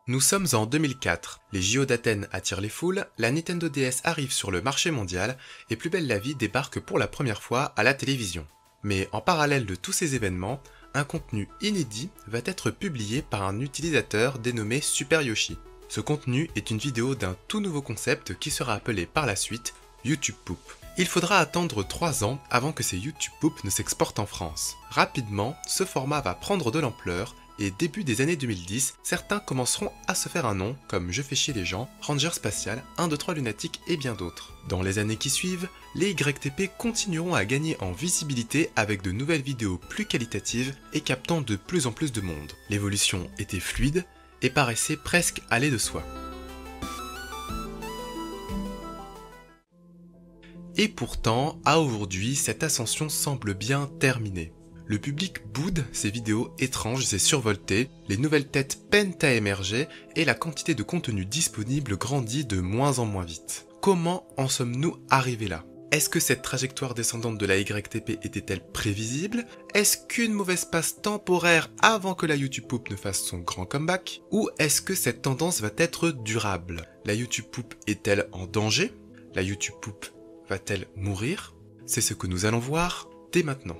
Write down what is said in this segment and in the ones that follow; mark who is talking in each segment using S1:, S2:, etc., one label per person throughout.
S1: Nous sommes en 2004, les JO d'Athènes attirent les foules, la Nintendo DS arrive sur le marché mondial et Plus belle la vie débarque pour la première fois à la télévision. Mais en parallèle de tous ces événements, un contenu inédit va être publié par un utilisateur dénommé Super Yoshi. Ce contenu est une vidéo d'un tout nouveau concept qui sera appelé par la suite YouTube Poop. Il faudra attendre 3 ans avant que ces YouTube Poop ne s'exportent en France. Rapidement, ce format va prendre de l'ampleur et début des années 2010, certains commenceront à se faire un nom comme Je fais chier les gens, Ranger Spatial, 1, 2, 3 Lunatique et bien d'autres. Dans les années qui suivent, les YTP continueront à gagner en visibilité avec de nouvelles vidéos plus qualitatives et captant de plus en plus de monde. L'évolution était fluide et paraissait presque aller de soi. Et pourtant, à aujourd'hui, cette ascension semble bien terminée. Le public boude ces vidéos étranges et survoltées, les nouvelles têtes peinent à émerger et la quantité de contenu disponible grandit de moins en moins vite. Comment en sommes-nous arrivés là? Est-ce que cette trajectoire descendante de la YTP était-elle prévisible? Est-ce qu'une mauvaise passe temporaire avant que la YouTube Poop ne fasse son grand comeback? Ou est-ce que cette tendance va être durable? La YouTube Poop est-elle en danger? La YouTube Poop va-t-elle mourir? C'est ce que nous allons voir dès maintenant.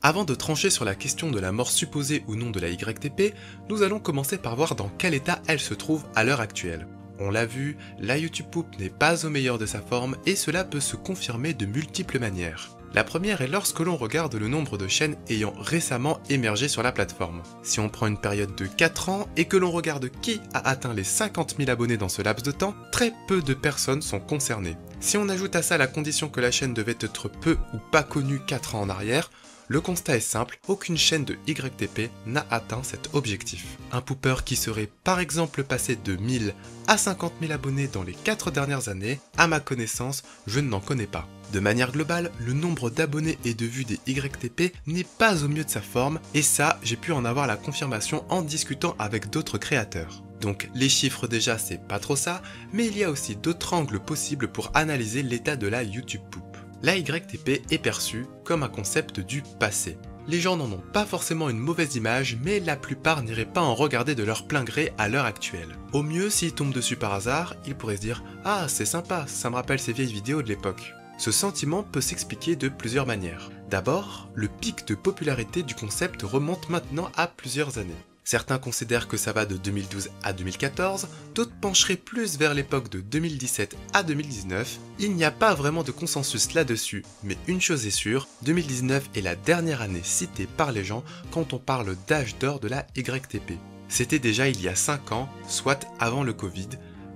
S1: Avant de trancher sur la question de la mort supposée ou non de la YTP, nous allons commencer par voir dans quel état elle se trouve à l'heure actuelle. On l'a vu, la YouTube Poop n'est pas au meilleur de sa forme et cela peut se confirmer de multiples manières. La première est lorsque l'on regarde le nombre de chaînes ayant récemment émergé sur la plateforme. Si on prend une période de 4 ans et que l'on regarde qui a atteint les 50 000 abonnés dans ce laps de temps, très peu de personnes sont concernées. Si on ajoute à ça la condition que la chaîne devait être peu ou pas connue 4 ans en arrière, le constat est simple, aucune chaîne de YTP n'a atteint cet objectif. Un pooper qui serait par exemple passé de 1000 à 50 000 abonnés dans les 4 dernières années, à ma connaissance, je n'en connais pas. De manière globale, le nombre d'abonnés et de vues des YTP n'est pas au mieux de sa forme, et ça, j'ai pu en avoir la confirmation en discutant avec d'autres créateurs. Donc les chiffres déjà c'est pas trop ça, mais il y a aussi d'autres angles possibles pour analyser l'état de la YouTube Poop. La YTP est perçue comme un concept du passé. Les gens n'en ont pas forcément une mauvaise image, mais la plupart n'iraient pas en regarder de leur plein gré à l'heure actuelle. Au mieux, s'ils tombent dessus par hasard, ils pourraient se dire « Ah, c'est sympa, ça me rappelle ces vieilles vidéos de l'époque ». Ce sentiment peut s'expliquer de plusieurs manières. D'abord, le pic de popularité du concept remonte maintenant à plusieurs années. Certains considèrent que ça va de 2012 à 2014, d'autres pencheraient plus vers l'époque de 2017 à 2019. Il n'y a pas vraiment de consensus là-dessus, mais une chose est sûre, 2019 est la dernière année citée par les gens quand on parle d'âge d'or de la YTP. C'était déjà il y a 5 ans, soit avant le Covid.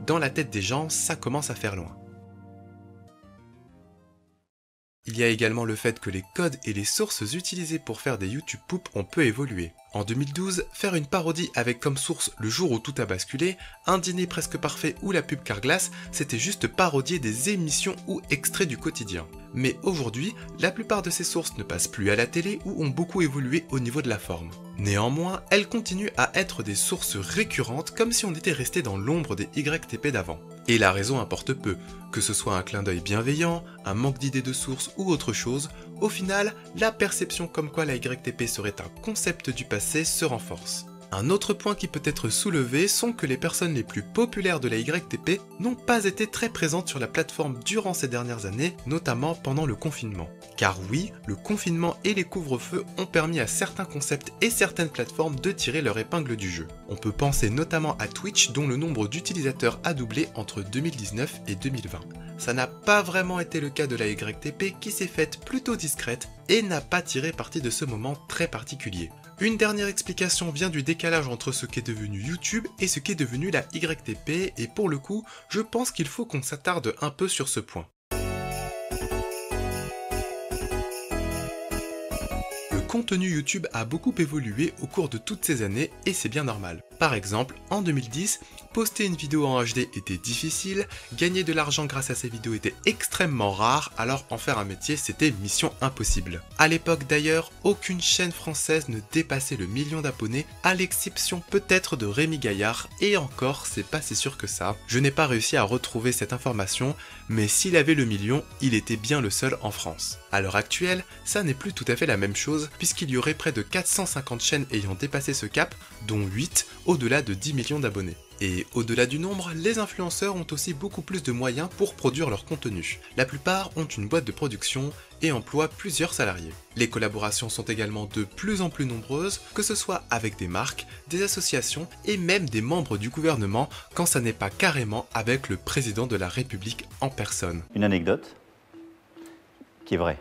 S1: Dans la tête des gens, ça commence à faire loin. Il y a également le fait que les codes et les sources utilisées pour faire des YouTube Poop ont peu évolué. En 2012, faire une parodie avec comme source Le jour où tout a basculé, Un dîner presque parfait ou la pub Carglass, c'était juste parodier des émissions ou extraits du quotidien. Mais aujourd'hui, la plupart de ces sources ne passent plus à la télé ou ont beaucoup évolué au niveau de la forme. Néanmoins, elles continuent à être des sources récurrentes comme si on était resté dans l'ombre des YTP d'avant. Et la raison importe peu, que ce soit un clin d'œil bienveillant, un manque d'idées de source ou autre chose, au final, la perception comme quoi la YTP serait un concept du passé se renforce. Un autre point qui peut être soulevé sont que les personnes les plus populaires de la YTP n'ont pas été très présentes sur la plateforme durant ces dernières années, notamment pendant le confinement. Car oui, le confinement et les couvre-feux ont permis à certains concepts et certaines plateformes de tirer leur épingle du jeu. On peut penser notamment à Twitch dont le nombre d'utilisateurs a doublé entre 2019 et 2020. Ça n'a pas vraiment été le cas de la YTP qui s'est faite plutôt discrète et n'a pas tiré parti de ce moment très particulier. Une dernière explication vient du décalage entre ce qu'est devenu YouTube et ce qu'est devenu la YTP, et pour le coup, je pense qu'il faut qu'on s'attarde un peu sur ce point. Le contenu YouTube a beaucoup évolué au cours de toutes ces années et c'est bien normal. Par exemple, en 2010, Poster une vidéo en HD était difficile, gagner de l'argent grâce à ces vidéos était extrêmement rare, alors en faire un métier c'était mission impossible. À l'époque d'ailleurs, aucune chaîne française ne dépassait le million d'abonnés, à l'exception peut-être de Rémi Gaillard, et encore c'est pas si sûr que ça. Je n'ai pas réussi à retrouver cette information, mais s'il avait le million, il était bien le seul en France. À l'heure actuelle, ça n'est plus tout à fait la même chose, puisqu'il y aurait près de 450 chaînes ayant dépassé ce cap, dont 8 au-delà de 10 millions d'abonnés. Et au-delà du nombre, les influenceurs ont aussi beaucoup plus de moyens pour produire leur contenu. La plupart ont une boîte de production et emploient plusieurs salariés. Les collaborations sont également de plus en plus nombreuses, que ce soit avec des marques, des associations et même des membres du gouvernement quand ça n'est pas carrément avec le président de la République en personne.
S2: Une anecdote qui est vraie.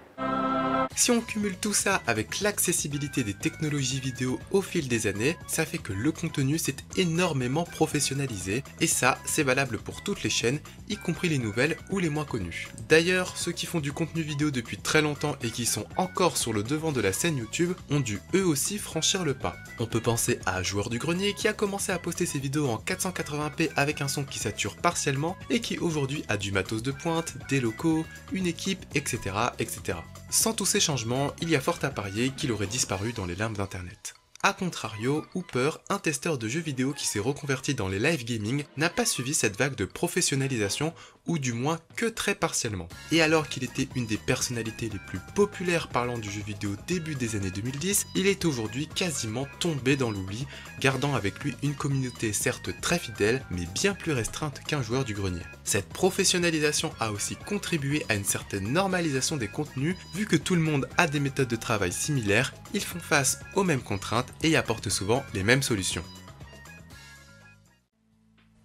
S1: Si on cumule tout ça avec l'accessibilité des technologies vidéo au fil des années, ça fait que le contenu s'est énormément professionnalisé, et ça, c'est valable pour toutes les chaînes, y compris les nouvelles ou les moins connues. D'ailleurs, ceux qui font du contenu vidéo depuis très longtemps et qui sont encore sur le devant de la scène YouTube ont dû eux aussi franchir le pas. On peut penser à Joueur du Grenier qui a commencé à poster ses vidéos en 480p avec un son qui sature partiellement et qui aujourd'hui a du matos de pointe, des locaux, une équipe, etc. etc. Sans tous ces changements, il y a fort à parier qu'il aurait disparu dans les limbes d'internet. A contrario, Hooper, un testeur de jeux vidéo qui s'est reconverti dans les live gaming, n'a pas suivi cette vague de professionnalisation, ou du moins que très partiellement. Et alors qu'il était une des personnalités les plus populaires parlant du jeu vidéo début des années 2010, il est aujourd'hui quasiment tombé dans l'oubli, gardant avec lui une communauté certes très fidèle, mais bien plus restreinte qu'un joueur du grenier. Cette professionnalisation a aussi contribué à une certaine normalisation des contenus, vu que tout le monde a des méthodes de travail similaires, ils font face aux mêmes contraintes et apportent souvent les mêmes solutions.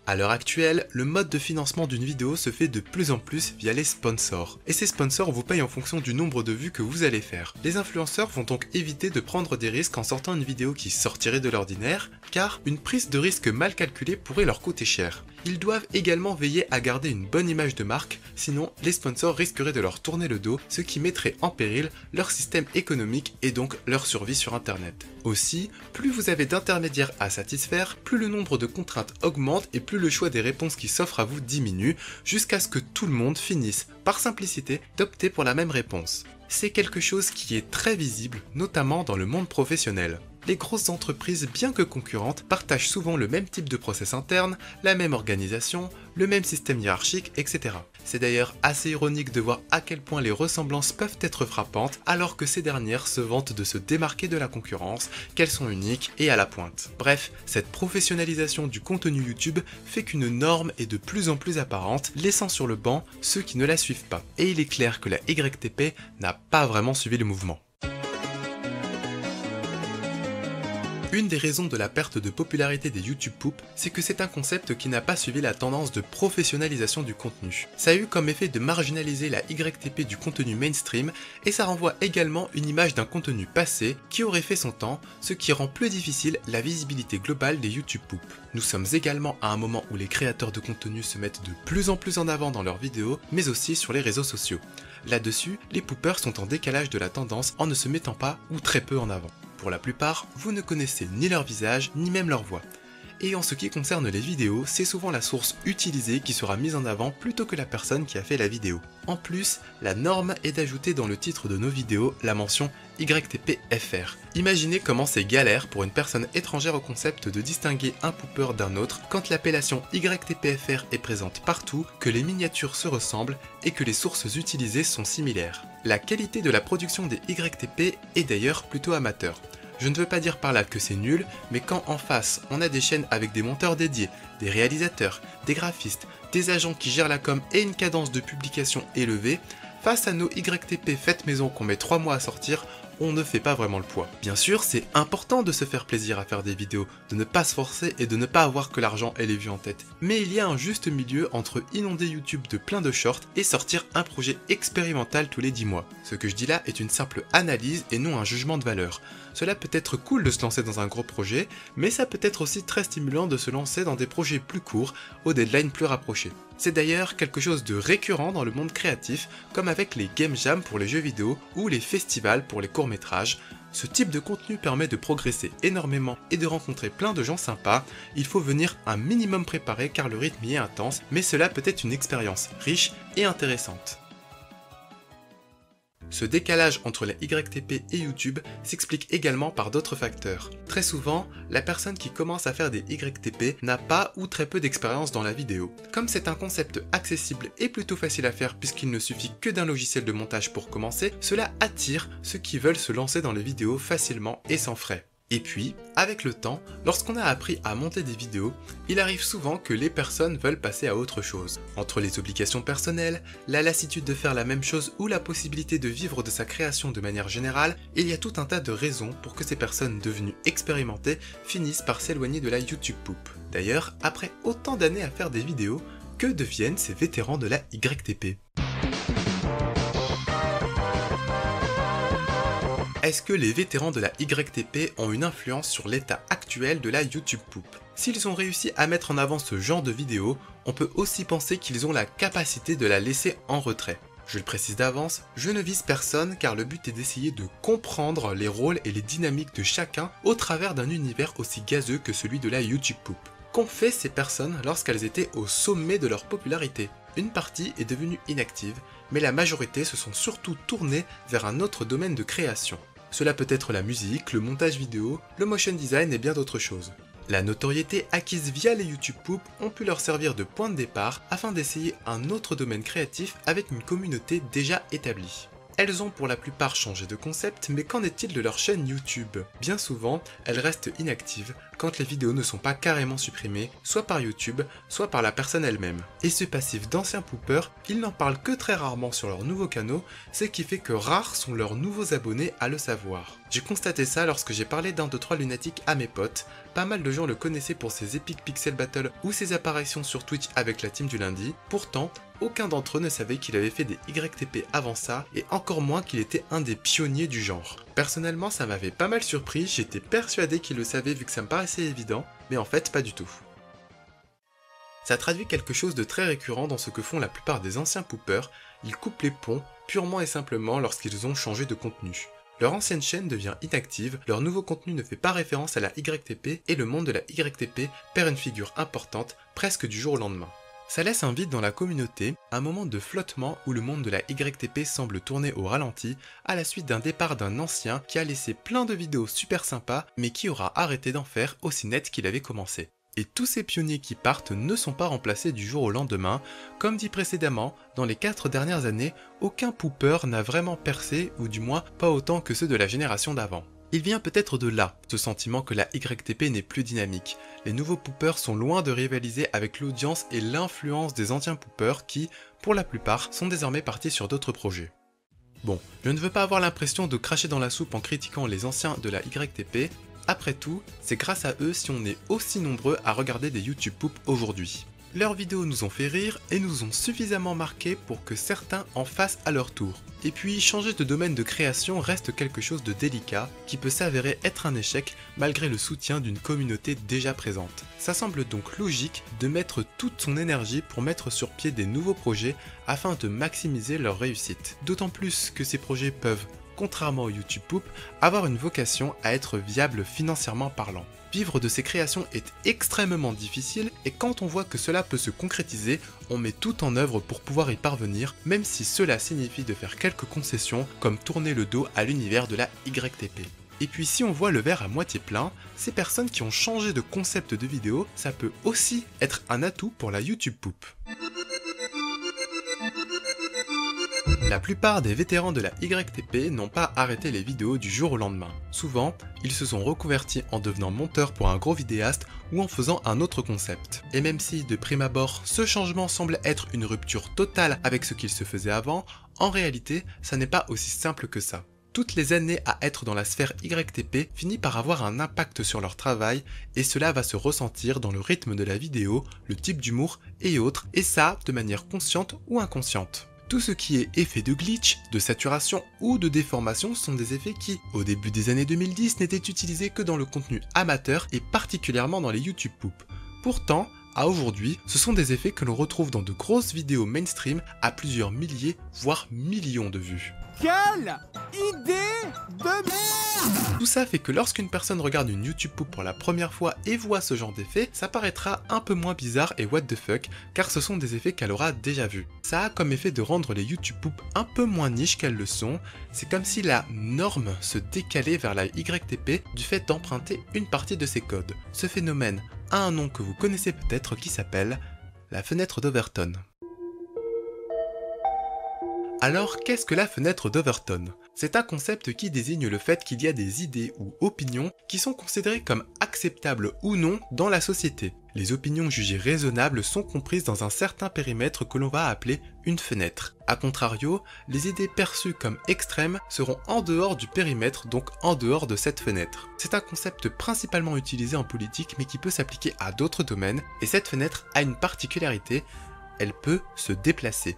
S1: À l'heure actuelle, le mode de financement d'une vidéo se fait de plus en plus via les sponsors. Et ces sponsors vous payent en fonction du nombre de vues que vous allez faire. Les influenceurs vont donc éviter de prendre des risques en sortant une vidéo qui sortirait de l'ordinaire, car une prise de risque mal calculée pourrait leur coûter cher. Ils doivent également veiller à garder une bonne image de marque, sinon les sponsors risqueraient de leur tourner le dos, ce qui mettrait en péril leur système économique et donc leur survie sur internet. Aussi, plus vous avez d'intermédiaires à satisfaire, plus le nombre de contraintes augmente et plus le choix des réponses qui s'offrent à vous diminue, jusqu'à ce que tout le monde finisse, par simplicité, d'opter pour la même réponse. C'est quelque chose qui est très visible, notamment dans le monde professionnel. Les grosses entreprises, bien que concurrentes, partagent souvent le même type de process interne, la même organisation, le même système hiérarchique, etc. C'est d'ailleurs assez ironique de voir à quel point les ressemblances peuvent être frappantes, alors que ces dernières se vantent de se démarquer de la concurrence, qu'elles sont uniques et à la pointe. Bref, cette professionnalisation du contenu YouTube fait qu'une norme est de plus en plus apparente, laissant sur le banc ceux qui ne la suivent pas. Et il est clair que la YTP n'a pas vraiment suivi le mouvement. Une des raisons de la perte de popularité des YouTube Poop, c'est que c'est un concept qui n'a pas suivi la tendance de professionnalisation du contenu. Ça a eu comme effet de marginaliser la YTP du contenu mainstream, et ça renvoie également une image d'un contenu passé qui aurait fait son temps, ce qui rend plus difficile la visibilité globale des YouTube Poop. Nous sommes également à un moment où les créateurs de contenu se mettent de plus en plus en avant dans leurs vidéos, mais aussi sur les réseaux sociaux. Là-dessus, les poopers sont en décalage de la tendance en ne se mettant pas ou très peu en avant. Pour la plupart, vous ne connaissez ni leur visage, ni même leur voix. Et en ce qui concerne les vidéos, c'est souvent la source utilisée qui sera mise en avant plutôt que la personne qui a fait la vidéo. En plus, la norme est d'ajouter dans le titre de nos vidéos la mention YTPFR. Imaginez comment c'est galère pour une personne étrangère au concept de distinguer un pooper d'un autre quand l'appellation YTPFR est présente partout, que les miniatures se ressemblent et que les sources utilisées sont similaires. La qualité de la production des YTP est d'ailleurs plutôt amateur. Je ne veux pas dire par là que c'est nul, mais quand en face on a des chaînes avec des monteurs dédiés, des réalisateurs, des graphistes, des agents qui gèrent la com et une cadence de publication élevée, face à nos YTP faites maison qu'on met 3 mois à sortir, on ne fait pas vraiment le poids. Bien sûr, c'est important de se faire plaisir à faire des vidéos, de ne pas se forcer et de ne pas avoir que l'argent et les vues en tête. Mais il y a un juste milieu entre inonder YouTube de plein de shorts et sortir un projet expérimental tous les 10 mois. Ce que je dis là est une simple analyse et non un jugement de valeur. Cela peut être cool de se lancer dans un gros projet, mais ça peut être aussi très stimulant de se lancer dans des projets plus courts, aux deadlines plus rapprochés. C'est d'ailleurs quelque chose de récurrent dans le monde créatif, comme avec les game jams pour les jeux vidéo ou les festivals pour les courts-métrages. Ce type de contenu permet de progresser énormément et de rencontrer plein de gens sympas. Il faut venir un minimum préparé car le rythme y est intense, mais cela peut être une expérience riche et intéressante. Ce décalage entre la YTP et YouTube s'explique également par d'autres facteurs. Très souvent, la personne qui commence à faire des YTP n'a pas ou très peu d'expérience dans la vidéo. Comme c'est un concept accessible et plutôt facile à faire puisqu'il ne suffit que d'un logiciel de montage pour commencer, cela attire ceux qui veulent se lancer dans les vidéos facilement et sans frais. Et puis, avec le temps, lorsqu'on a appris à monter des vidéos, il arrive souvent que les personnes veulent passer à autre chose. Entre les obligations personnelles, la lassitude de faire la même chose ou la possibilité de vivre de sa création de manière générale, il y a tout un tas de raisons pour que ces personnes devenues expérimentées finissent par s'éloigner de la YouTube Poop. D'ailleurs, après autant d'années à faire des vidéos, que deviennent ces vétérans de la YTP ? Est-ce que les vétérans de la YTP ont une influence sur l'état actuel de la YouTube Poop ? S'ils ont réussi à mettre en avant ce genre de vidéo, on peut aussi penser qu'ils ont la capacité de la laisser en retrait. Je le précise d'avance, je ne vise personne car le but est d'essayer de comprendre les rôles et les dynamiques de chacun au travers d'un univers aussi gazeux que celui de la YouTube Poop. Qu'ont fait ces personnes lorsqu'elles étaient au sommet de leur popularité ? Une partie est devenue inactive, mais la majorité se sont surtout tournées vers un autre domaine de création. Cela peut être la musique, le montage vidéo, le motion design et bien d'autres choses. La notoriété acquise via les YouTube Poop ont pu leur servir de point de départ afin d'essayer un autre domaine créatif avec une communauté déjà établie. Elles ont pour la plupart changé de concept, mais qu'en est-il de leur chaîne YouTube ? Bien souvent, elles restent inactives quand les vidéos ne sont pas carrément supprimées, soit par YouTube, soit par la personne elle-même. Et ce passif d'anciens poopers, ils n'en parlent que très rarement sur leurs nouveaux canaux, ce qui fait que rares sont leurs nouveaux abonnés à le savoir. J'ai constaté ça lorsque j'ai parlé d'un 2-3 lunatiques à mes potes, pas mal de gens le connaissaient pour ses épiques pixel battle ou ses apparitions sur Twitch avec la team du lundi, pourtant, aucun d'entre eux ne savait qu'il avait fait des YTP avant ça, et encore moins qu'il était un des pionniers du genre. Personnellement, ça m'avait pas mal surpris, j'étais persuadé qu'il le savait vu que ça me paraissait évident, mais en fait pas du tout. Ça traduit quelque chose de très récurrent dans ce que font la plupart des anciens poopers, ils coupent les ponts purement et simplement lorsqu'ils ont changé de contenu. Leur ancienne chaîne devient inactive, leur nouveau contenu ne fait pas référence à la YTP et le monde de la YTP perd une figure importante presque du jour au lendemain. Ça laisse un vide dans la communauté, un moment de flottement où le monde de la YTP semble tourner au ralenti à la suite d'un départ d'un ancien qui a laissé plein de vidéos super sympas mais qui aura arrêté d'en faire aussi net qu'il avait commencé. Et tous ces pionniers qui partent ne sont pas remplacés du jour au lendemain. Comme dit précédemment, dans les 4 dernières années, aucun pooper n'a vraiment percé, ou du moins pas autant que ceux de la génération d'avant. Il vient peut-être de là, ce sentiment que la YTP n'est plus dynamique. Les nouveaux poopers sont loin de rivaliser avec l'audience et l'influence des anciens poopers qui, pour la plupart, sont désormais partis sur d'autres projets. Bon, je ne veux pas avoir l'impression de cracher dans la soupe en critiquant les anciens de la YTP, après tout, c'est grâce à eux si on est aussi nombreux à regarder des YouTube Poop aujourd'hui. Leurs vidéos nous ont fait rire et nous ont suffisamment marqués pour que certains en fassent à leur tour. Et puis, changer de domaine de création reste quelque chose de délicat qui peut s'avérer être un échec malgré le soutien d'une communauté déjà présente. Ça semble donc logique de mettre toute son énergie pour mettre sur pied des nouveaux projets afin de maximiser leur réussite. D'autant plus que ces projets peuvent, contrairement au YouTube Poop, avoir une vocation à être viable financièrement parlant. Vivre de ses créations est extrêmement difficile et quand on voit que cela peut se concrétiser, on met tout en œuvre pour pouvoir y parvenir, même si cela signifie de faire quelques concessions comme tourner le dos à l'univers de la YTP. Et puis si on voit le verre à moitié plein, ces personnes qui ont changé de concept de vidéo, ça peut aussi être un atout pour la YouTube Poop. La plupart des vétérans de la YTP n'ont pas arrêté les vidéos du jour au lendemain. Souvent, ils se sont reconvertis en devenant monteurs pour un gros vidéaste ou en faisant un autre concept. Et même si, de prime abord, ce changement semble être une rupture totale avec ce qu'il se faisait avant, en réalité, ça n'est pas aussi simple que ça. Toutes les années à être dans la sphère YTP finit par avoir un impact sur leur travail et cela va se ressentir dans le rythme de la vidéo, le type d'humour et autres, et ça de manière consciente ou inconsciente. Tout ce qui est effet de glitch, de saturation ou de déformation sont des effets qui, au début des années 2010, n'étaient utilisés que dans le contenu amateur et particulièrement dans les YouTube Poop. Pourtant, à aujourd'hui, ce sont des effets que l'on retrouve dans de grosses vidéos mainstream à plusieurs milliers, voire millions de vues.
S3: Quelle idée de merde!
S1: Tout ça fait que lorsqu'une personne regarde une YouTube Poop pour la première fois et voit ce genre d'effet, ça paraîtra un peu moins bizarre et what the fuck, car ce sont des effets qu'elle aura déjà vus. Ça a comme effet de rendre les YouTube Poop un peu moins niche qu'elles le sont, c'est comme si la norme se décalait vers la YTP du fait d'emprunter une partie de ses codes. Ce phénomène a un nom que vous connaissez peut-être qui s'appelle la fenêtre d'Overton. Alors, qu'est-ce que la fenêtre d'Overton? C'est un concept qui désigne le fait qu'il y a des idées ou opinions qui sont considérées comme acceptables ou non dans la société. Les opinions jugées raisonnables sont comprises dans un certain périmètre que l'on va appeler une fenêtre. A contrario, les idées perçues comme extrêmes seront en dehors du périmètre, donc en dehors de cette fenêtre. C'est un concept principalement utilisé en politique mais qui peut s'appliquer à d'autres domaines, et cette fenêtre a une particularité, elle peut se déplacer.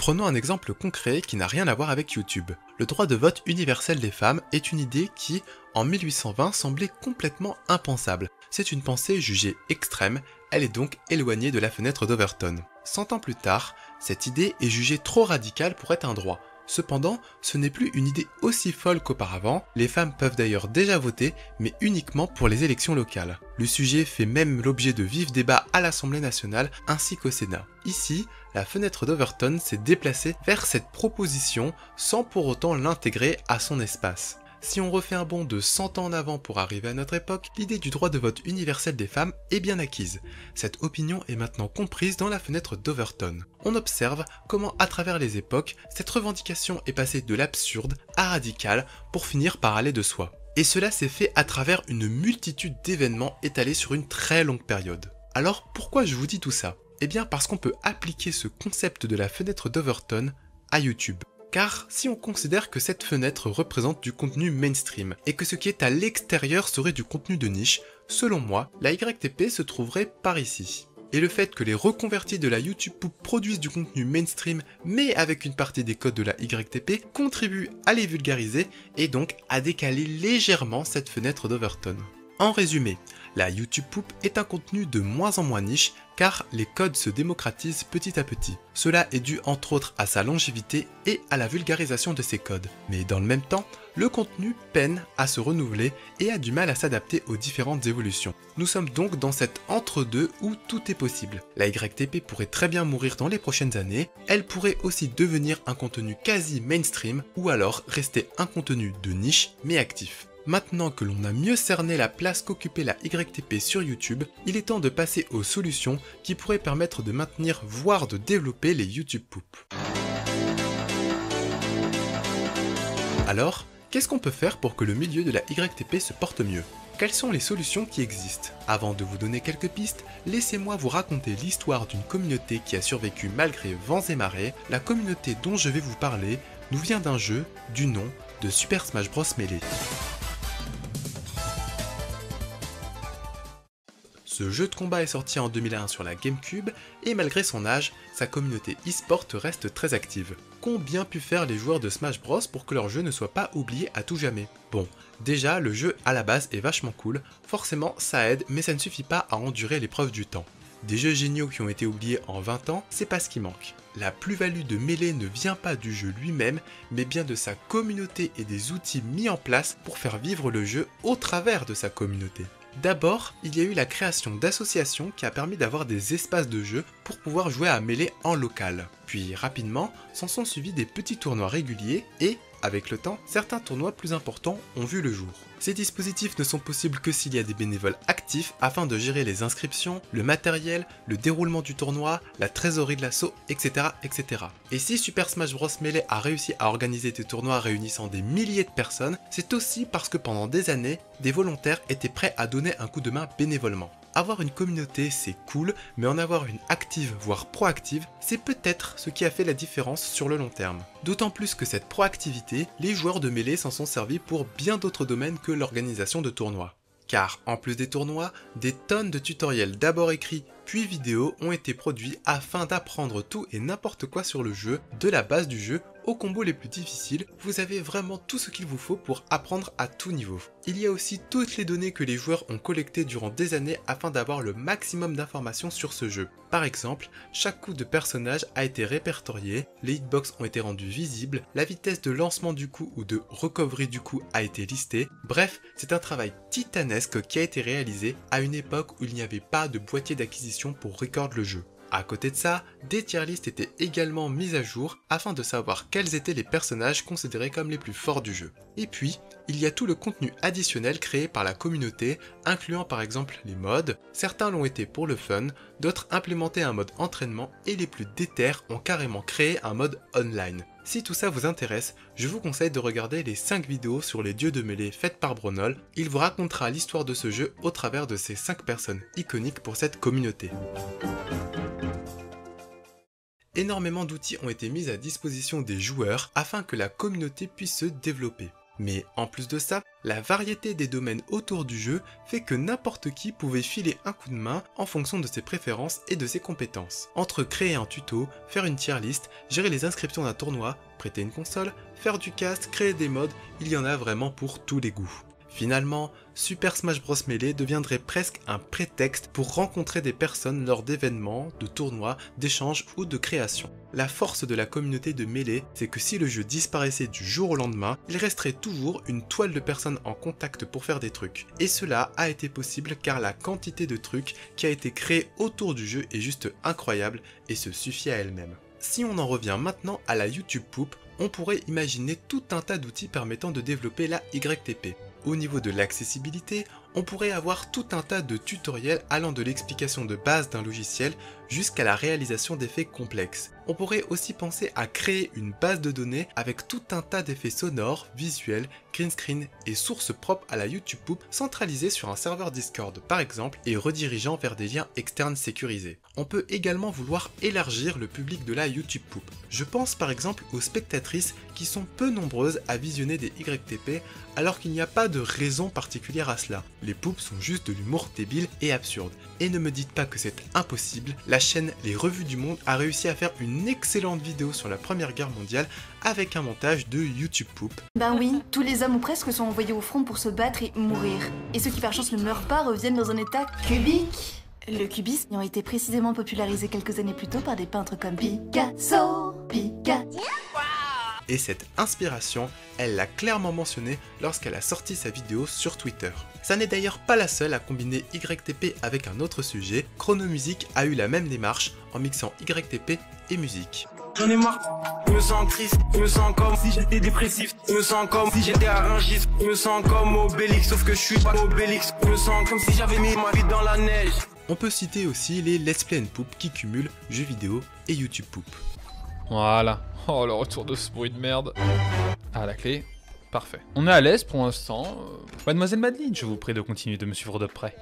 S1: Prenons un exemple concret qui n'a rien à voir avec YouTube. Le droit de vote universel des femmes est une idée qui, en 1820, semblait complètement impensable. C'est une pensée jugée extrême, elle est donc éloignée de la fenêtre d'Overton. 100 ans plus tard, cette idée est jugée trop radicale pour être un droit. Cependant, ce n'est plus une idée aussi folle qu'auparavant, les femmes peuvent d'ailleurs déjà voter, mais uniquement pour les élections locales. Le sujet fait même l'objet de vifs débats à l'Assemblée nationale ainsi qu'au Sénat. Ici, la fenêtre d'Overton s'est déplacée vers cette proposition sans pour autant l'intégrer à son espace. Si on refait un bond de 100 ans en avant pour arriver à notre époque, l'idée du droit de vote universel des femmes est bien acquise. Cette opinion est maintenant comprise dans la fenêtre d'Overton. On observe comment à travers les époques, cette revendication est passée de l'absurde à radical pour finir par aller de soi. Et cela s'est fait à travers une multitude d'événements étalés sur une très longue période. Alors pourquoi je vous dis tout ça? Eh bien parce qu'on peut appliquer ce concept de la fenêtre d'Overton à YouTube. Car si on considère que cette fenêtre représente du contenu mainstream et que ce qui est à l'extérieur serait du contenu de niche, selon moi, la YTP se trouverait par ici. Et le fait que les reconvertis de la YouTube Poop produisent du contenu mainstream mais avec une partie des codes de la YTP contribue à les vulgariser et donc à décaler légèrement cette fenêtre d'Overton. En résumé, la YouTube Poop est un contenu de moins en moins niche car les codes se démocratisent petit à petit. Cela est dû entre autres à sa longévité et à la vulgarisation de ses codes. Mais dans le même temps, le contenu peine à se renouveler et a du mal à s'adapter aux différentes évolutions. Nous sommes donc dans cet entre-deux où tout est possible. La YTP pourrait très bien mourir dans les prochaines années, elle pourrait aussi devenir un contenu quasi mainstream ou alors rester un contenu de niche mais actif. Maintenant que l'on a mieux cerné la place qu'occupait la YTP sur YouTube, il est temps de passer aux solutions qui pourraient permettre de maintenir voire de développer les YouTube Poop. Alors, qu'est-ce qu'on peut faire pour que le milieu de la YTP se porte mieux? Quelles sont les solutions qui existent? Avant de vous donner quelques pistes, laissez-moi vous raconter l'histoire d'une communauté qui a survécu malgré vents et marées. La communauté dont je vais vous parler nous vient d'un jeu du nom de Super Smash Bros Melee. Ce jeu de combat est sorti en 2001 sur la GameCube et malgré son âge, sa communauté e-sport reste très active. Qu'ont bien pu faire les joueurs de Smash Bros pour que leur jeu ne soit pas oublié à tout jamais? Bon, déjà le jeu à la base est vachement cool, forcément ça aide mais ça ne suffit pas à endurer l'épreuve du temps. Des jeux géniaux qui ont été oubliés en 20 ans, c'est pas ce qui manque. La plus-value de Melee ne vient pas du jeu lui-même, mais bien de sa communauté et des outils mis en place pour faire vivre le jeu au travers de sa communauté. D'abord, il y a eu la création d'associations qui a permis d'avoir des espaces de jeu pour pouvoir jouer à Melee en local. Puis rapidement, s'en sont suivis des petits tournois réguliers et, avec le temps, certains tournois plus importants ont vu le jour. Ces dispositifs ne sont possibles que s'il y a des bénévoles actifs afin de gérer les inscriptions, le matériel, le déroulement du tournoi, la trésorerie de l'assaut, etc., etc. Et si Super Smash Bros Melee a réussi à organiser des tournois réunissant des milliers de personnes, c'est aussi parce que pendant des années, des volontaires étaient prêts à donner un coup de main bénévolement. Avoir une communauté, c'est cool, mais en avoir une active, voire proactive, c'est peut-être ce qui a fait la différence sur le long terme. D'autant plus que cette proactivité, les joueurs de Melee s'en sont servis pour bien d'autres domaines que l'organisation de tournois. Car, en plus des tournois, des tonnes de tutoriels d'abord écrits puis vidéos ont été produits afin d'apprendre tout et n'importe quoi sur le jeu, de la base du jeu aux combos les plus difficiles, vous avez vraiment tout ce qu'il vous faut pour apprendre à tout niveau. Il y a aussi toutes les données que les joueurs ont collectées durant des années afin d'avoir le maximum d'informations sur ce jeu. Par exemple, chaque coup de personnage a été répertorié, les hitbox ont été rendus visibles, la vitesse de lancement du coup ou de recovery du coup a été listée. Bref, c'est un travail titanesque qui a été réalisé à une époque où il n'y avait pas de boîtier d'acquisition pour record le jeu. À côté de ça, des tier lists étaient également mises à jour afin de savoir quels étaient les personnages considérés comme les plus forts du jeu. Et puis, il y a tout le contenu additionnel créé par la communauté, incluant par exemple les mods. Certains l'ont été pour le fun, d'autres implémentaient un mode entraînement et les plus déter ont carrément créé un mode online. Si tout ça vous intéresse, je vous conseille de regarder les 5 vidéos sur les dieux de mêlée faites par Bronol. Il vous racontera l'histoire de ce jeu au travers de ces 5 personnes iconiques pour cette communauté. Énormément d'outils ont été mis à disposition des joueurs afin que la communauté puisse se développer. Mais en plus de ça, la variété des domaines autour du jeu fait que n'importe qui pouvait filer un coup de main en fonction de ses préférences et de ses compétences. Entre créer un tuto, faire une tier list, gérer les inscriptions d'un tournoi, prêter une console, faire du cast, créer des mods, il y en a vraiment pour tous les goûts. Finalement, Super Smash Bros Melee deviendrait presque un prétexte pour rencontrer des personnes lors d'événements, de tournois, d'échanges ou de créations. La force de la communauté de Melee, c'est que si le jeu disparaissait du jour au lendemain, il resterait toujours une toile de personnes en contact pour faire des trucs. Et cela a été possible car la quantité de trucs qui a été créée autour du jeu est juste incroyable et se suffit à elle-même. Si on en revient maintenant à la YouTube Poop, on pourrait imaginer tout un tas d'outils permettant de développer la YTP. Au niveau de l'accessibilité, on pourrait avoir tout un tas de tutoriels allant de l'explication de base d'un logiciel jusqu'à la réalisation d'effets complexes. On pourrait aussi penser à créer une base de données avec tout un tas d'effets sonores, visuels, green screen et sources propres à la YouTube Poop centralisées sur un serveur Discord par exemple et redirigeant vers des liens externes sécurisés. On peut également vouloir élargir le public de la YouTube Poop. Je pense par exemple aux spectatrices qui sont peu nombreuses à visionner des YTP alors qu'il n'y a pas de raison particulière à cela. Les poops sont juste de l'humour débile et absurde. Et ne me dites pas que c'est impossible, la chaîne Les Revues du Monde a réussi à faire une excellente vidéo sur la Première Guerre mondiale avec un montage de YouTube Poop.
S4: Ben oui, tous les hommes ou presque sont envoyés au front pour se battre et mourir. Et ceux qui par chance ne meurent pas reviennent dans un état cubique. Le cubisme ayant été précisément popularisé quelques années plus tôt par des peintres comme Picasso.
S1: Et cette inspiration, elle l'a clairement mentionné lorsqu'elle a sorti sa vidéo sur Twitter. Ça n'est d'ailleurs pas la seule à combiner YTP avec un autre sujet, Chronomusic a eu la même démarche en mixant YTP et musique.
S5: J'en ai marre, je me sens triste, je me sens comme si j'étais dépressif, je me sens comme si j'étais à Rungis, je me sens comme Obélix, sauf que je suis pas Obélix, je me sens comme si j'avais mis ma vie dans la neige.
S1: On peut citer aussi les Let's Play and Poop qui cumulent jeux vidéo et YouTube Poop.
S6: Voilà. Oh, le retour de ce bruit de merde. Ah, la clé. Parfait. On est à l'aise pour l'instant. Mademoiselle Madeline, je vous prie de continuer de me suivre de près.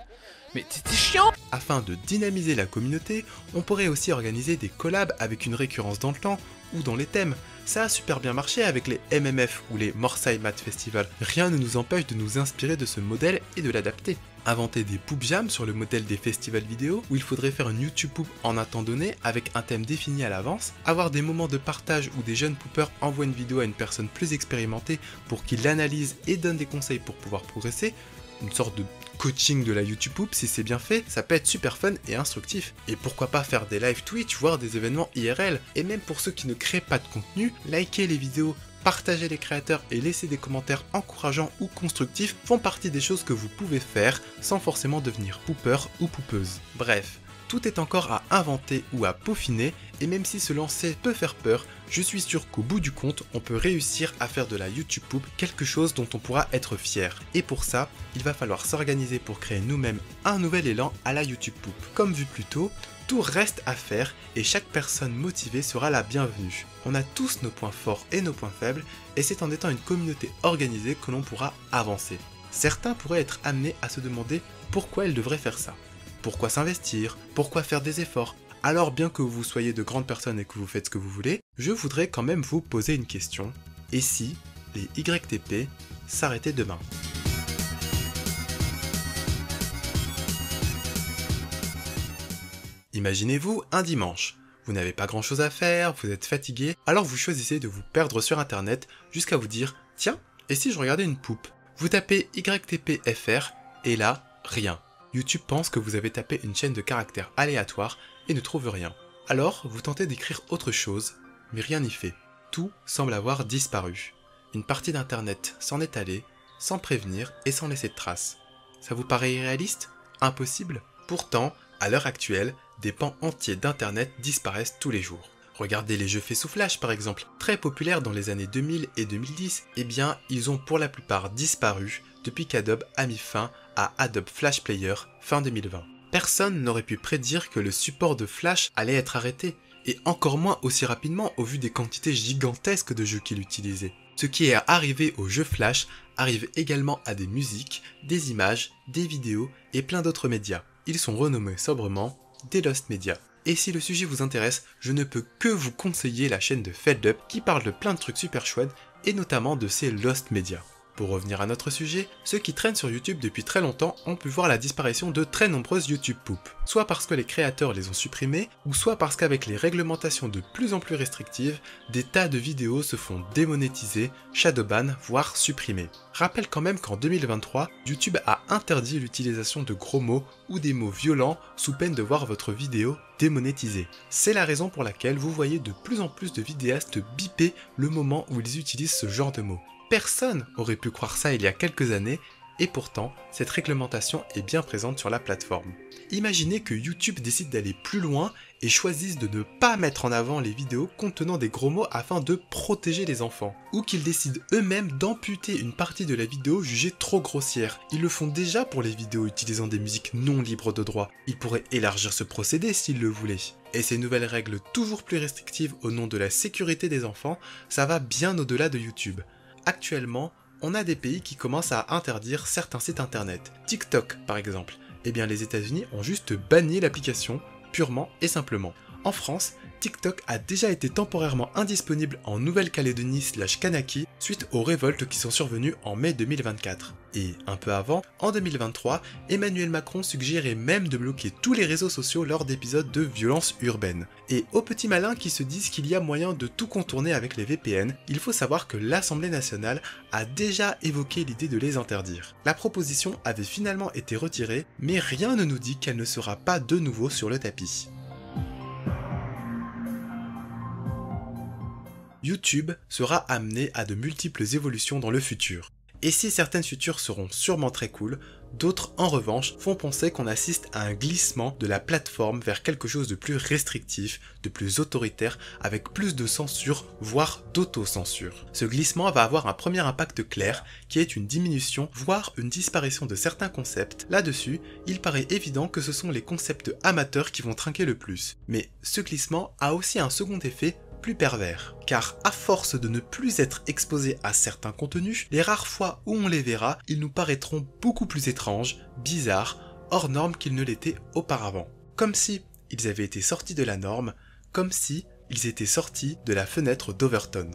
S6: Mais t'es chiant!
S1: Afin de dynamiser la communauté, on pourrait aussi organiser des collabs avec une récurrence dans le temps ou dans les thèmes. Ça a super bien marché avec les MMF ou les Morsay Math Festival. Rien ne nous empêche de nous inspirer de ce modèle et de l'adapter. Inventer des poop jams sur le modèle des festivals vidéo où il faudrait faire une YouTube poop en un temps donné avec un thème défini à l'avance, avoir des moments de partage où des jeunes poopers envoient une vidéo à une personne plus expérimentée pour qu'il l'analyse et donne des conseils pour pouvoir progresser, une sorte de coaching de la YouTube Poop, si c'est bien fait, ça peut être super fun et instructif. Et pourquoi pas faire des live Twitch, voire des événements IRL. Et même pour ceux qui ne créent pas de contenu, liker les vidéos, partager les créateurs et laisser des commentaires encourageants ou constructifs font partie des choses que vous pouvez faire sans forcément devenir pooper ou poopeuse. Bref, tout est encore à inventer ou à peaufiner, et même si se lancer peut faire peur, je suis sûr qu'au bout du compte, on peut réussir à faire de la YouTube Poop quelque chose dont on pourra être fier. Et pour ça, il va falloir s'organiser pour créer nous-mêmes un nouvel élan à la YouTube Poop. Comme vu plus tôt, tout reste à faire et chaque personne motivée sera la bienvenue. On a tous nos points forts et nos points faibles, et c'est en étant une communauté organisée que l'on pourra avancer. Certains pourraient être amenés à se demander pourquoi ils devraient faire ça. Pourquoi s'investir? Pourquoi faire des efforts? Alors bien que vous soyez de grandes personnes et que vous faites ce que vous voulez, je voudrais quand même vous poser une question. Et si les YTP s'arrêtaient demain? Imaginez-vous un dimanche. Vous n'avez pas grand chose à faire, vous êtes fatigué, alors vous choisissez de vous perdre sur internet jusqu'à vous dire « Tiens, et si je regardais une poupe ?» Vous tapez YTPFR et là, rien. YouTube pense que vous avez tapé une chaîne de caractères aléatoires et ne trouve rien. Alors, vous tentez d'écrire autre chose, mais rien n'y fait. Tout semble avoir disparu. Une partie d'internet s'en est allée, sans prévenir et sans laisser de traces. Ça vous paraît irréaliste? Impossible? Pourtant, à l'heure actuelle, des pans entiers d'internet disparaissent tous les jours. Regardez les jeux faits sous Flash par exemple, très populaires dans les années 2000 et 2010, eh bien ils ont pour la plupart disparu depuis qu'Adobe a mis fin à Adobe Flash Player fin 2020. Personne n'aurait pu prédire que le support de Flash allait être arrêté, et encore moins aussi rapidement au vu des quantités gigantesques de jeux qu'il utilisait. Ce qui est arrivé aux jeux Flash arrive également à des musiques, des images, des vidéos et plein d'autres médias. Ils sont renommés sobrement des Lost Media. Et si le sujet vous intéresse, je ne peux que vous conseiller la chaîne de FedUp qui parle de plein de trucs super chouettes et notamment de ces Lost Media. Pour revenir à notre sujet, ceux qui traînent sur YouTube depuis très longtemps ont pu voir la disparition de très nombreuses YouTube poop, soit parce que les créateurs les ont supprimés, ou soit parce qu'avec les réglementations de plus en plus restrictives, des tas de vidéos se font démonétiser, shadowban, voire supprimer. Rappelle quand même qu'en 2023, YouTube a interdit l'utilisation de gros mots ou des mots violents sous peine de voir votre vidéo démonétisée. C'est la raison pour laquelle vous voyez de plus en plus de vidéastes biper le moment où ils utilisent ce genre de mots. Personne aurait pu croire ça il y a quelques années, et pourtant, cette réglementation est bien présente sur la plateforme. Imaginez que YouTube décide d'aller plus loin et choisisse de ne pas mettre en avant les vidéos contenant des gros mots afin de protéger les enfants, ou qu'ils décident eux-mêmes d'amputer une partie de la vidéo jugée trop grossière. Ils le font déjà pour les vidéos utilisant des musiques non libres de droit. Ils pourraient élargir ce procédé s'ils le voulaient. Et ces nouvelles règles toujours plus restrictives au nom de la sécurité des enfants, ça va bien au-delà de YouTube. Actuellement, on a des pays qui commencent à interdire certains sites internet. TikTok par exemple. Eh bien les États-Unis ont juste banni l'application, purement et simplement. En France, TikTok a déjà été temporairement indisponible en Nouvelle-Calédonie/Kanaki suite aux révoltes qui sont survenues en mai 2024. Et un peu avant, en 2023, Emmanuel Macron suggérait même de bloquer tous les réseaux sociaux lors d'épisodes de violence urbaine. Et aux petits malins qui se disent qu'il y a moyen de tout contourner avec les VPN, il faut savoir que l'Assemblée nationale a déjà évoqué l'idée de les interdire. La proposition avait finalement été retirée, mais rien ne nous dit qu'elle ne sera pas de nouveau sur le tapis. YouTube sera amené à de multiples évolutions dans le futur. Et si certaines futures seront sûrement très cool, d'autres en revanche font penser qu'on assiste à un glissement de la plateforme vers quelque chose de plus restrictif, de plus autoritaire, avec plus de censure, voire d'autocensure. Ce glissement va avoir un premier impact clair, qui est une diminution, voire une disparition de certains concepts. Là-dessus, il paraît évident que ce sont les concepts amateurs qui vont trinquer le plus. Mais ce glissement a aussi un second effet plus pervers, car à force de ne plus être exposé à certains contenus, les rares fois où on les verra, ils nous paraîtront beaucoup plus étranges, bizarres, hors norme qu'ils ne l'étaient auparavant. Comme si ils avaient été sortis de la norme, comme si ils étaient sortis de la fenêtre d'Overton.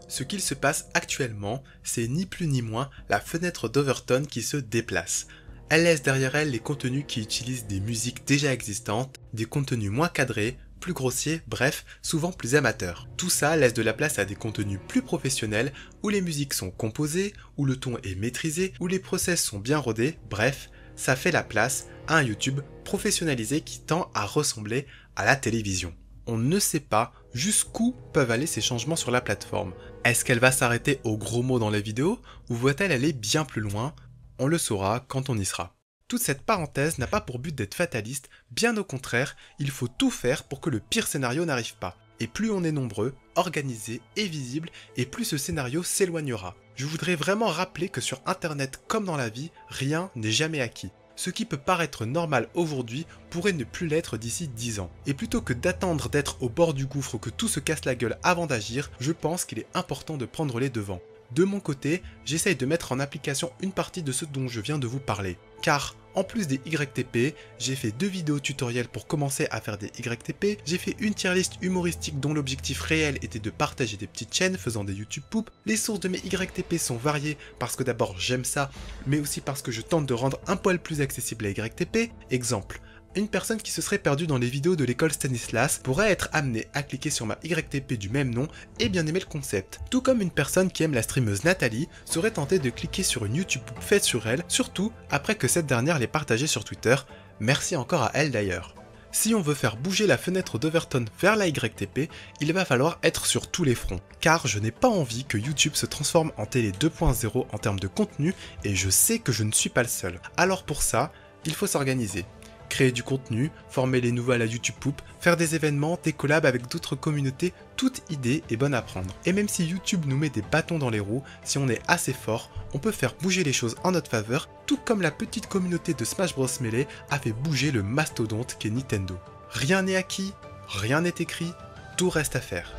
S1: Ce qu'il se passe actuellement, c'est ni plus ni moins la fenêtre d'Overton qui se déplace. Elle laisse derrière elle les contenus qui utilisent des musiques déjà existantes, des contenus moins cadrés, plus grossiers, bref, souvent plus amateurs. Tout ça laisse de la place à des contenus plus professionnels, où les musiques sont composées, où le ton est maîtrisé, où les process sont bien rodés, bref, ça fait la place à un YouTube professionnalisé qui tend à ressembler à la télévision. On ne sait pas jusqu'où peuvent aller ces changements sur la plateforme. Est-ce qu'elle va s'arrêter aux gros mots dans les vidéos, ou va-t-elle aller bien plus loin? On le saura quand on y sera. Toute cette parenthèse n'a pas pour but d'être fataliste, bien au contraire, il faut tout faire pour que le pire scénario n'arrive pas. Et plus on est nombreux, organisés et visibles, et plus ce scénario s'éloignera. Je voudrais vraiment rappeler que sur internet comme dans la vie, rien n'est jamais acquis. Ce qui peut paraître normal aujourd'hui pourrait ne plus l'être d'ici 10 ans. Et plutôt que d'attendre d'être au bord du gouffre que tout se casse la gueule avant d'agir, je pense qu'il est important de prendre les devants. De mon côté, j'essaye de mettre en application une partie de ce dont je viens de vous parler. Car, en plus des YTP, j'ai fait 2 vidéos tutoriels pour commencer à faire des YTP, j'ai fait une tier list humoristique dont l'objectif réel était de partager des petites chaînes faisant des YouTube poop. Les sources de mes YTP sont variées parce que d'abord j'aime ça, mais aussi parce que je tente de rendre un poil plus accessible les YTP. Exemple, Une personne qui se serait perdue dans les vidéos de l'école Stanislas pourrait être amenée à cliquer sur ma YTP du même nom et bien aimer le concept. Tout comme une personne qui aime la streameuse Nathalie serait tentée de cliquer sur une YouTube Poop faite sur elle, surtout après que cette dernière l'ait partagée sur Twitter. Merci encore à elle d'ailleurs. Si on veut faire bouger la fenêtre d'Overton vers la YTP, il va falloir être sur tous les fronts, car je n'ai pas envie que YouTube se transforme en télé 2.0 en termes de contenu, et je sais que je ne suis pas le seul. Alors pour ça, il faut s'organiser. Créer du contenu, former les nouveaux à la YouTube Poop, faire des événements, des collabs avec d'autres communautés, toute idée est bonne à prendre. Et même si YouTube nous met des bâtons dans les roues, si on est assez fort, on peut faire bouger les choses en notre faveur, tout comme la petite communauté de Smash Bros Melee a fait bouger le mastodonte qu'est Nintendo. Rien n'est acquis, rien n'est écrit, tout reste à faire.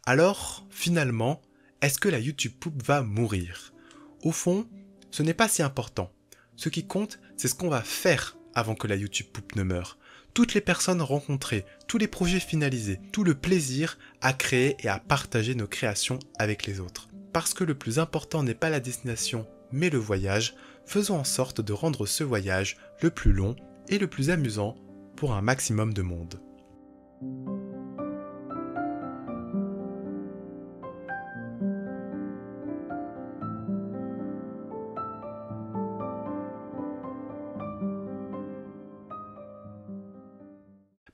S1: Alors, finalement, est-ce que la YouTube Poop va mourir? Au fond, ce n'est pas si important. Ce qui compte, c'est ce qu'on va faire avant que la YouTube Poop ne meure. Toutes les personnes rencontrées, tous les projets finalisés, tout le plaisir à créer et à partager nos créations avec les autres. Parce que le plus important n'est pas la destination, mais le voyage, faisons en sorte de rendre ce voyage le plus long et le plus amusant pour un maximum de monde.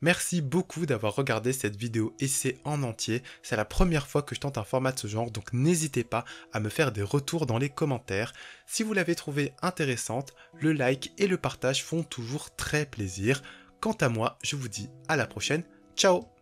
S1: Merci beaucoup d'avoir regardé cette vidéo essai en entier, c'est la première fois que je tente un format de ce genre, donc n'hésitez pas à me faire des retours dans les commentaires. Si vous l'avez trouvée intéressante, le like et le partage font toujours très plaisir. Quant à moi, je vous dis à la prochaine, ciao!